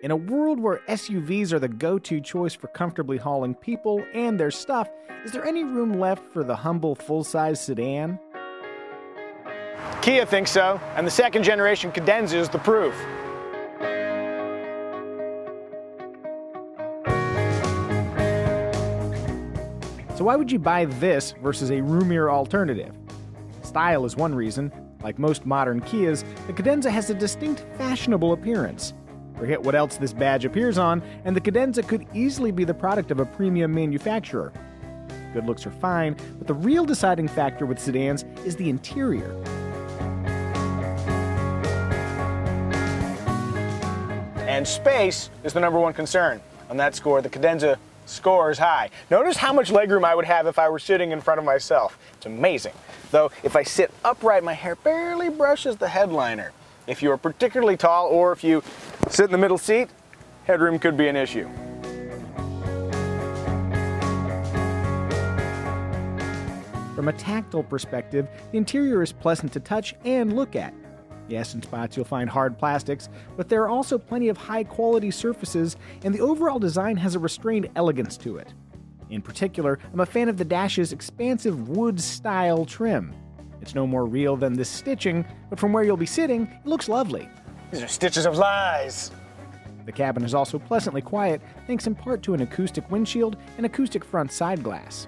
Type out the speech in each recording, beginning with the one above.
In a world where SUVs are the go-to choice for comfortably hauling people and their stuff, is there any room left for the humble full-size sedan? Kia thinks so, and the second generation Cadenza is the proof. So why would you buy this versus a roomier alternative? Style is one reason. Like most modern Kias, the Cadenza has a distinct fashionable appearance. Forget what else this badge appears on, and the Cadenza could easily be the product of a premium manufacturer. Good looks are fine, but the real deciding factor with sedans is the interior. And space is the #1 concern. On that score, the Cadenza scores high. Notice how much legroom I would have if I were sitting in front of myself. It's amazing. Though, if I sit upright, my hair barely brushes the headliner. If you are particularly tall, or if you sit in the middle seat, headroom could be an issue. From a tactile perspective, the interior is pleasant to touch and look at. Yes, in spots you'll find hard plastics, but there are also plenty of high-quality surfaces, and the overall design has a restrained elegance to it. In particular, I'm a fan of the dash's expansive wood-style trim. It's no more real than this stitching, but from where you'll be sitting, it looks lovely. These are stitches of lies. The cabin is also pleasantly quiet, thanks in part to an acoustic windshield and acoustic front side glass.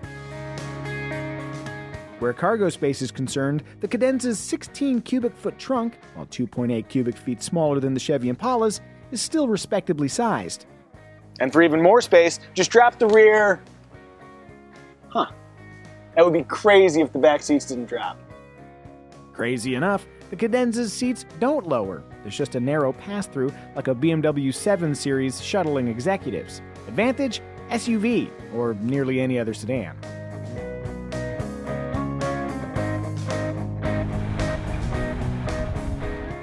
Where cargo space is concerned, the Cadenza's 16 cubic foot trunk, while 2.8 cubic feet smaller than the Chevy Impala's, is still respectably sized. And for even more space, just drop the rear. That would be crazy if the back seats didn't drop. Crazy enough, the Cadenza's seats don't lower. There's just a narrow pass-through like a BMW 7 Series shuttling executives. Advantage? SUV, or nearly any other sedan.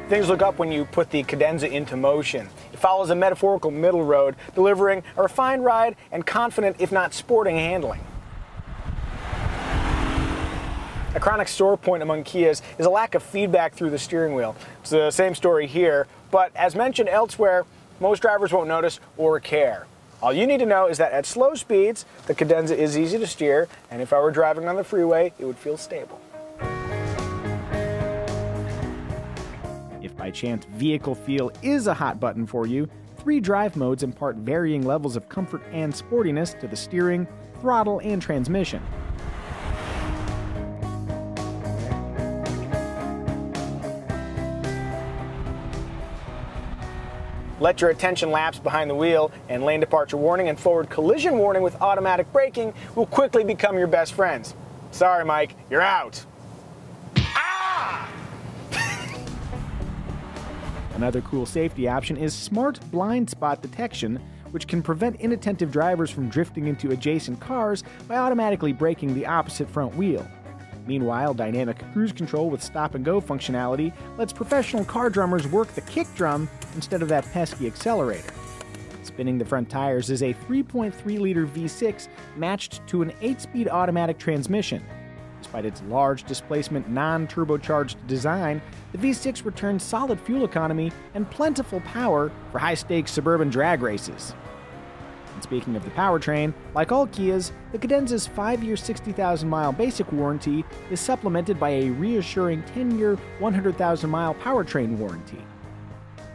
Things look up when you put the Cadenza into motion. It follows a metaphorical middle road, delivering a refined ride and confident, if not sporting, handling. A chronic sore point among Kias is a lack of feedback through the steering wheel. It's the same story here, but as mentioned elsewhere, most drivers won't notice or care. All you need to know is that at slow speeds, the Cadenza is easy to steer, and if I were driving on the freeway, it would feel stable. If by chance vehicle feel is a hot button for you, 3 drive modes impart varying levels of comfort and sportiness to the steering, throttle, and transmission. Let your attention lapse behind the wheel, and lane departure warning and forward collision warning with automatic braking will quickly become your best friends. Sorry, Mike, you're out. Ah! Another cool safety option is smart blind spot detection, which can prevent inattentive drivers from drifting into adjacent cars by automatically braking the opposite front wheel. Meanwhile, dynamic cruise control with stop-and-go functionality lets professional car drummers work the kick drum instead of that pesky accelerator. Spinning the front tires is a 3.3-liter V6 matched to an 8-speed automatic transmission. Despite its large displacement, non-turbocharged design, the V6 returns solid fuel economy and plentiful power for high-stakes suburban drag races. And speaking of the powertrain, like all Kias, the Cadenza's 5-year 60,000-mile basic warranty is supplemented by a reassuring 10-year 100,000-mile powertrain warranty.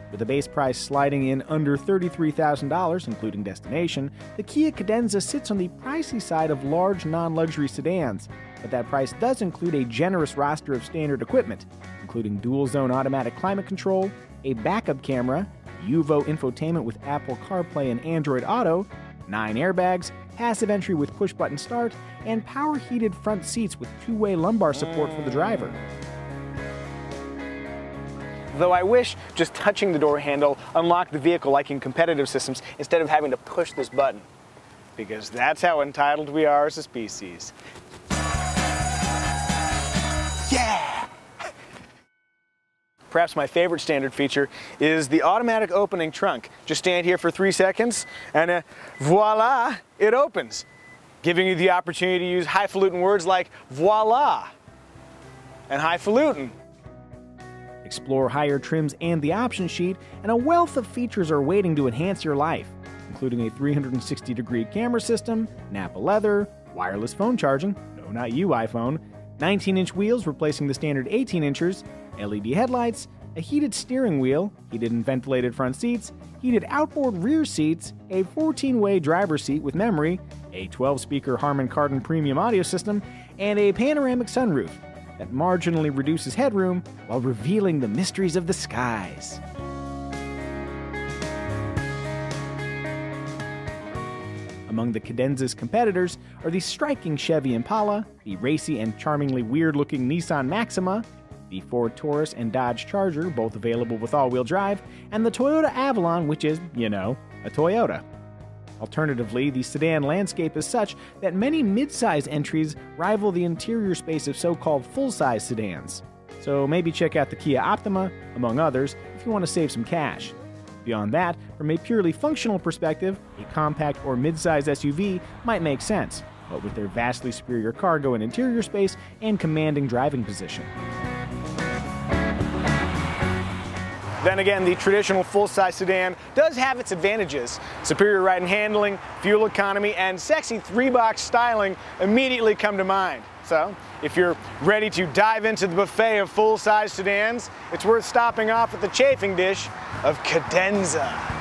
With the base price sliding in under $33,000, including destination, the Kia Cadenza sits on the pricey side of large non-luxury sedans, but that price does include a generous roster of standard equipment, including dual-zone automatic climate control, a backup camera, UVO infotainment with Apple CarPlay and Android Auto, 9 airbags, passive entry with push-button start, and power-heated front seats with 2-way lumbar support for the driver. Though I wish just touching the door handle unlocked the vehicle like in competitive systems instead of having to push this button. Because that's how entitled we are as a species. Yeah! Perhaps my favorite standard feature is the automatic opening trunk. Just stand here for 3 seconds and voila, it opens, giving you the opportunity to use highfalutin words like voila and highfalutin. Explore higher trims and the option sheet, and a wealth of features are waiting to enhance your life, including a 360-degree camera system, Nappa leather, wireless phone charging, no, not you iPhone, 19-inch wheels replacing the standard 18 inches, LED headlights, a heated steering wheel, heated and ventilated front seats, heated outboard rear seats, a 14-way driver's seat with memory, a 12-speaker Harman Kardon premium audio system, and a panoramic sunroof that marginally reduces headroom while revealing the mysteries of the skies. Among the Cadenza's competitors are the striking Chevy Impala, the racy and charmingly weird-looking Nissan Maxima, the Ford Taurus and Dodge Charger, both available with all-wheel drive, and the Toyota Avalon, which is, you know, a Toyota. Alternatively, the sedan landscape is such that many mid-size entries rival the interior space of so-called full-size sedans. So maybe check out the Kia Optima, among others, if you want to save some cash. Beyond that, from a purely functional perspective, a compact or mid-size SUV might make sense, but with their vastly superior cargo and interior space and commanding driving position. Then again, the traditional full-size sedan does have its advantages. Superior ride and handling, fuel economy, and sexy 3-box styling immediately come to mind. So, if you're ready to dive into the buffet of full-size sedans, it's worth stopping off at the chafing dish of Cadenza.